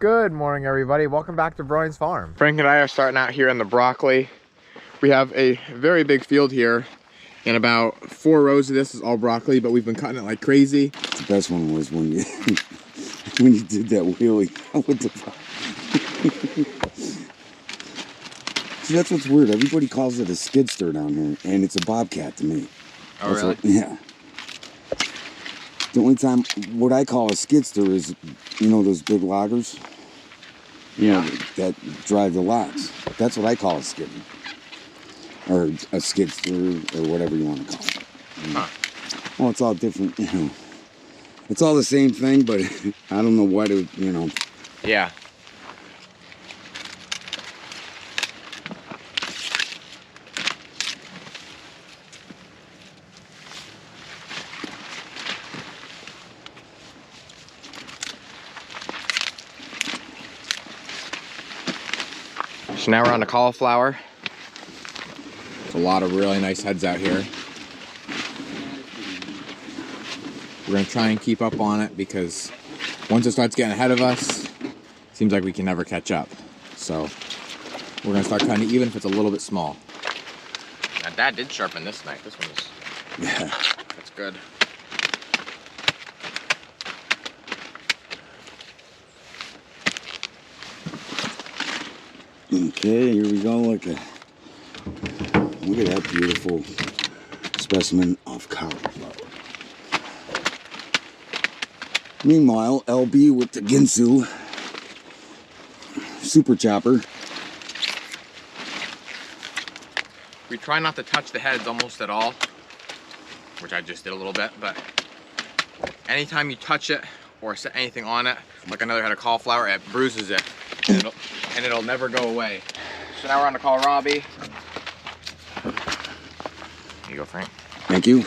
Good morning, everybody. Welcome back to Broyans Farm. Frank and I are starting out here in the broccoli. We have a very big field here, and about 4 rows of this is all broccoli, but we've been cutting it like crazy. The best one was when you when you did that wheelie with the. See, that's what's weird. Everybody calls it a skidster down here, and it's a bobcat to me. Oh, really? Yeah. The only time what I call a skidster is, you know, those big loggers. You know, that drive the logs. That's what I call a skid. Or a skidster, or whatever you want to call it. Huh. Well, it's all different, you know. It's all the same thing, but I don't know what it, you know. Yeah. So now we're on the cauliflower. There's a lot of really nice heads out here. We're gonna try and keep up on it because once it starts getting ahead of us, it seems like we can never catch up. So we're gonna start cutting it even if it's a little bit small. Now Dad did sharpen this knife. This one is, Yeah. that's good. Okay, here we go. Look at that beautiful specimen of cauliflower. Meanwhile, LB with the Ginsu super chopper. We try not to touch the heads almost at all, which I just did a little bit, but anytime you touch it or set anything on it, like another head of cauliflower, it bruises it, and it'll never go away. So now we're on to kohlrabi. Here you go, Frank. Thank you.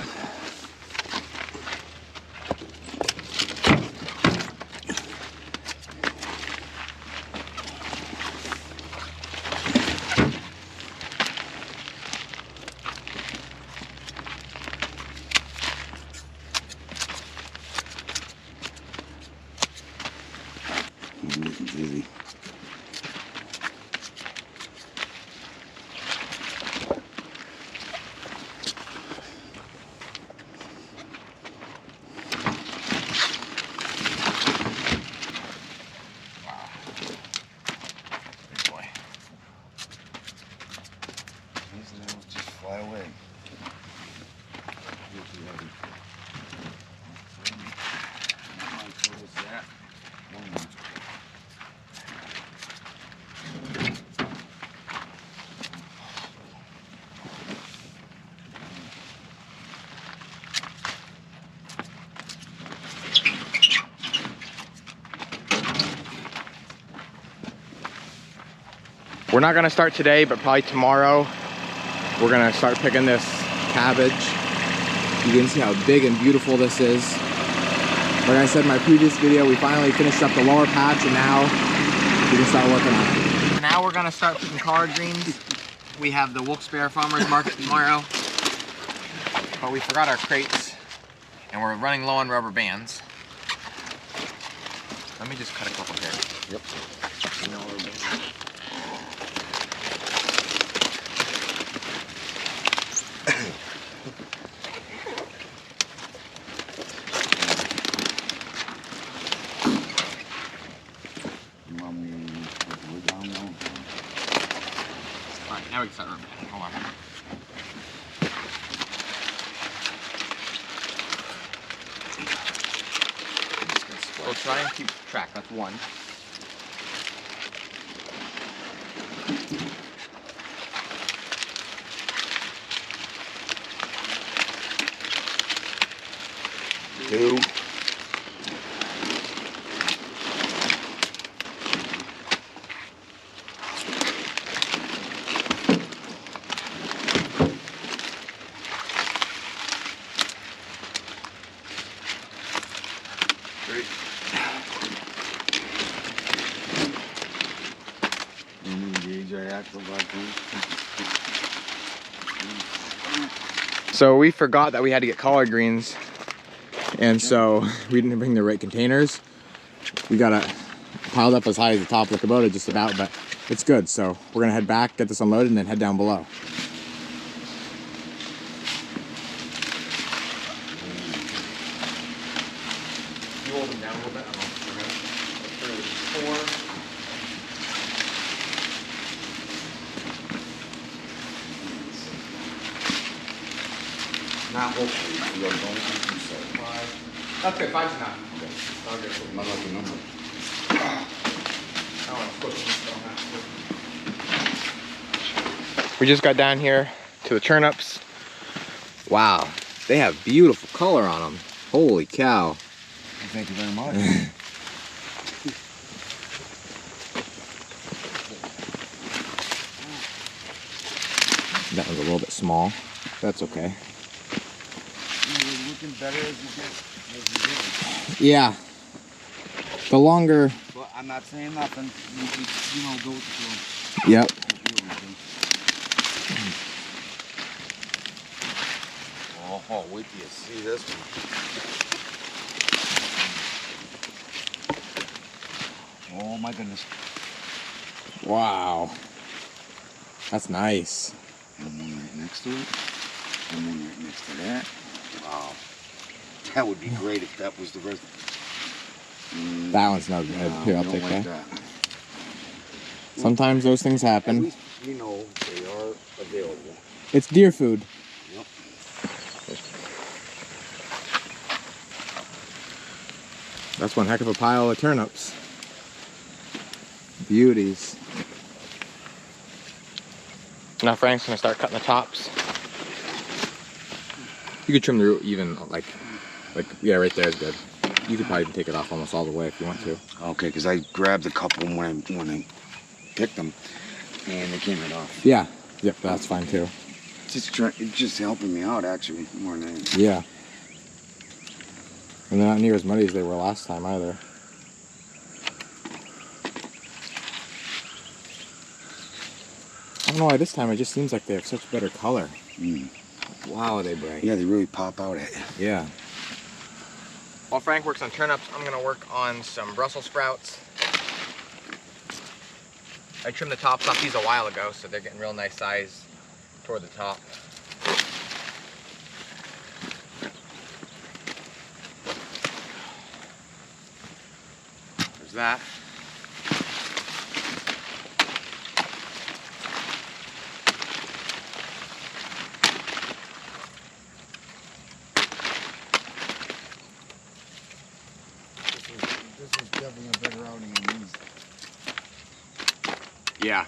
I'm getting dizzy. Just fly away. We're not gonna start today, but probably tomorrow, we're gonna start picking this cabbage. You can see how big and beautiful this is. Like I said in my previous video, we finally finished up the lower patch, and now we can start working on it. Now we're gonna start picking collard greens. We have the Wilkes-Barre Farmers Market tomorrow, but we forgot our crates, and we're running low on rubber bands. Let me just cut a couple here. Yep. Alright, now we can start rubber banding. Hold on. We'll try and keep track. That's one. Two. Three. So we forgot that we had to get collard greens, and so we didn't bring the right containers. We gotta piled up as high as the top of the Kubota just about, but it's good. So we're gonna head back, get this unloaded, and then head down below. You hold them down a little bit. Not hopefully, you are going to do so. 5. That's good. 5's enough. Okay. I'll get it. My lucky number. We just got down here to the turnips. Wow, they have beautiful color on them. Holy cow. Thank you very much. That was a little bit small. That's okay. You're looking better as you get. Yeah. The longer. But I'm not saying nothing. You know, go with the flow. Yep. Oh, wait till you see this one. Oh my goodness. Wow. That's nice. And one right next to it. And one right next to that. Wow. That would be great if that was the rest. That one's no good. No, Here, I'll don't take like that. Sometimes those things At happen. least you know they are available. It's deer food. Yep. That's one heck of a pile of turnips. Beauties. Now Frank's gonna start cutting the tops. You could trim the root even like yeah, right there is good. You could probably take it off almost all the way if you want to. Okay, because I grabbed a couple when I picked them, and they came right off. Yeah. Yep, that's fine too. It's just helping me out actually more than anything. Yeah. And they're not near as muddy as they were last time either. I don't know why this time it just seems like they have such better color. Mm. Wow, are they bright. Yeah, they really pop out at you. Yeah. While Frank works on turnips, I'm gonna work on some Brussels sprouts. I trimmed the tops off these a while ago, so they're getting real nice size toward the top. There's that. This is definitely a better outing than these. Yeah.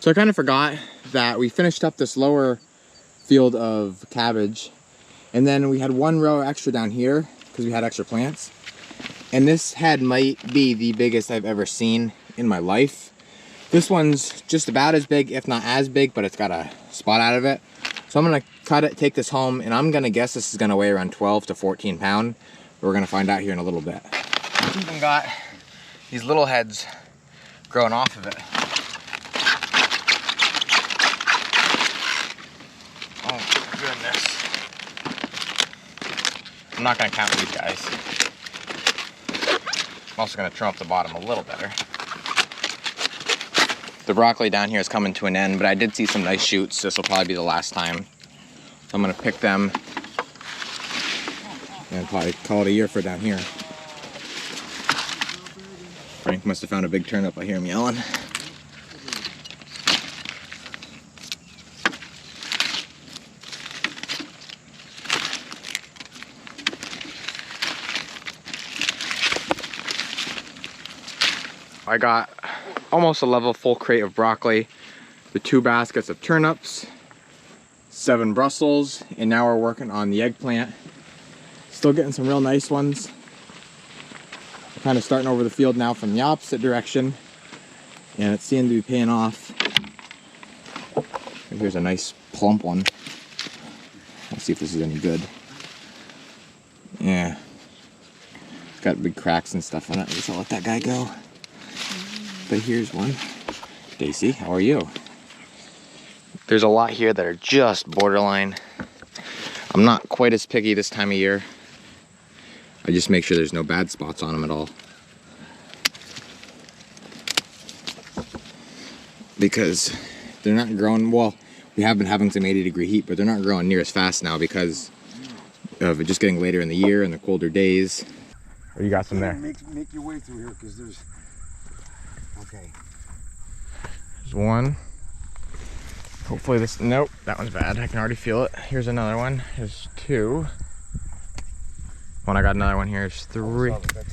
So I kind of forgot that we finished up this lower field of cabbage, and then we had one row extra down here because we had extra plants. And this head might be the biggest I've ever seen in my life. This one's just about as big, if not as big, but it's got a spot out of it. So I'm gonna cut it, take this home, and I'm gonna guess this is gonna weigh around 12 to 14 pounds. We're gonna find out here in a little bit. It's even got these little heads growing off of it. Oh goodness. I'm not gonna count these guys. I'm also gonna trim up the bottom a little better. The broccoli down here is coming to an end, but I did see some nice shoots. This will probably be the last time. So I'm gonna pick them and probably call it a year for down here. Frank must have found a big turnip. I hear him yelling. I got almost a level full crate of broccoli, the 2 baskets of turnips, 7 Brussels, and now we're working on the eggplant. Still getting some real nice ones. We're kind of starting over the field now from the opposite direction. and it seemed to be paying off. Here's a nice plump one. Let's see if this is any good. Yeah. It's got big cracks and stuff on it. I guess I'll let that guy go. But here's one. Daisy, how are you? There's a lot here that are just borderline. I'm not quite as picky this time of year. I just make sure there's no bad spots on them at all. Because they're not growing, well, we have been having some 80-degree heat, but they're not growing near as fast now because of it just getting later in the year and the colder days. Or you got some there? Make your way through here because there's, okay. There's one. Hopefully this, nope, that one's bad. I can already feel it. Here's another one. Here's two. When I got another one here, there's three. Like that.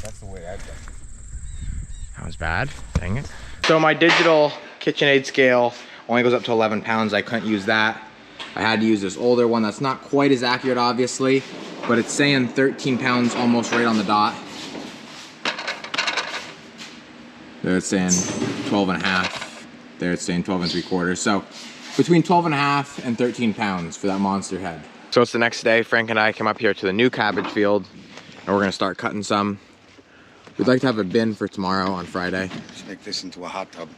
That's the way I've done it. That was bad, dang it. So my digital KitchenAid scale only goes up to 11 pounds. I couldn't use that. I had to use this older one that's not quite as accurate, obviously, but it's saying 13 pounds almost right on the dot. There it's saying 12 and a half. There it's saying 12 and 3/4. So between 12 and a half and 13 pounds for that monster head. So it's the next day. Frank and I came up here to the new cabbage field and we're gonna start cutting some. We'd like to have a bin for tomorrow on Friday. Let's make this into a hot tub.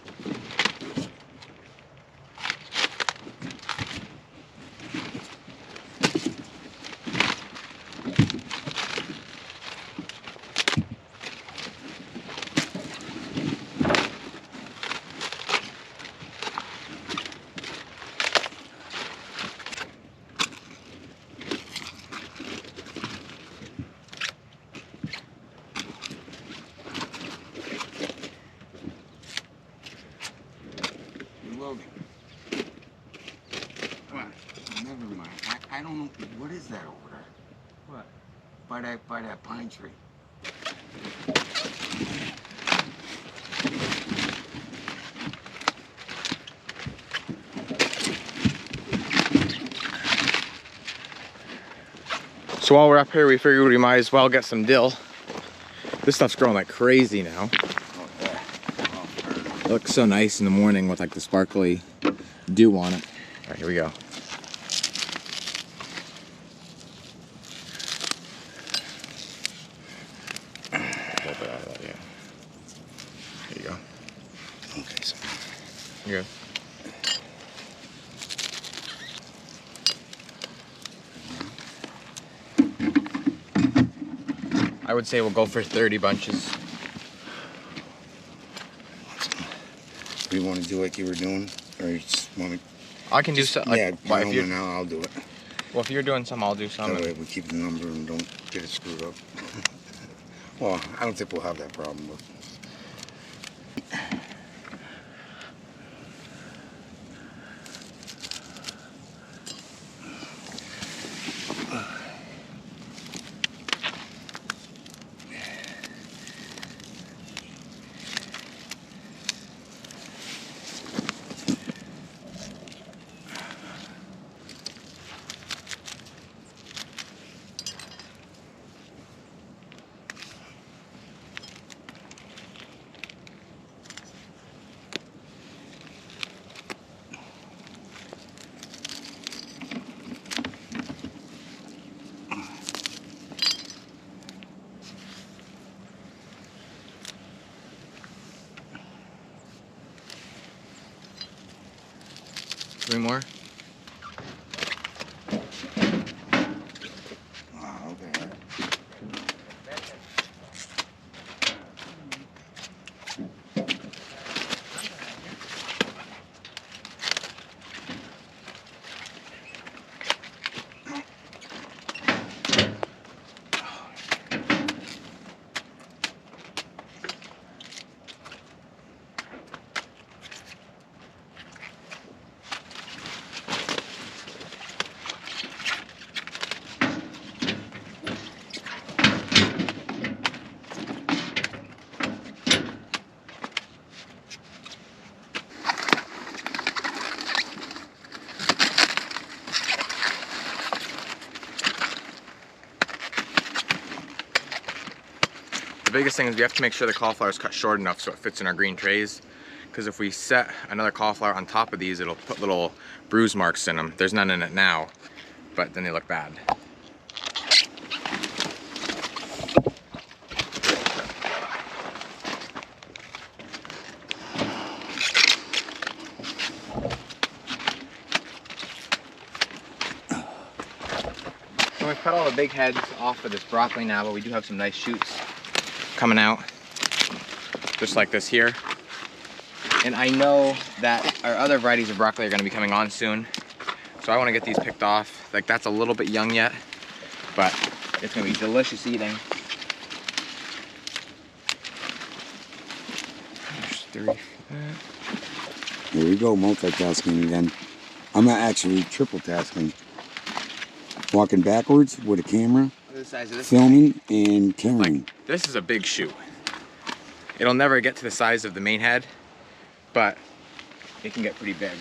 What? Never mind. I don't know. What is that over there? What? By that pine tree. So while we're up here, we figured we might as well get some dill. This stuff's growing like crazy now. Oh, yeah. Oh, It looks so nice in the morning with like the sparkly dew on it. All right, here we go. There you go. okay, so. You're good. I would say we'll go for 30 bunches. Do you want to do like you were doing? Or you just want to? I can do some. Like, Yeah, well, if you're, now I'll do it. well, if you're doing some, I'll do some. That way we keep the number and don't get it screwed up. Well, I don't think we'll have that problem, but. Three more. Oh, okay. biggest thing is we have to make sure the cauliflower is cut short enough so it fits in our green trays. Because if we set another cauliflower on top of these, it'll put little bruise marks in them. There's none in it now, but then they look bad. So we've cut all the big heads off of this broccoli now, but we do have some nice shoots coming out, just like this here. And I know that our other varieties of broccoli are going to be coming on soon, so I want to get these picked off. Like, that's a little bit young yet, but it's going to be delicious eating. There's 3 for that. Here we go, multitasking again. I'm not actually triple tasking. Walking backwards with a camera, The size of this filming and carrying. Like, this is a big shoot. It'll never get to the size of the main head, but it can get pretty big.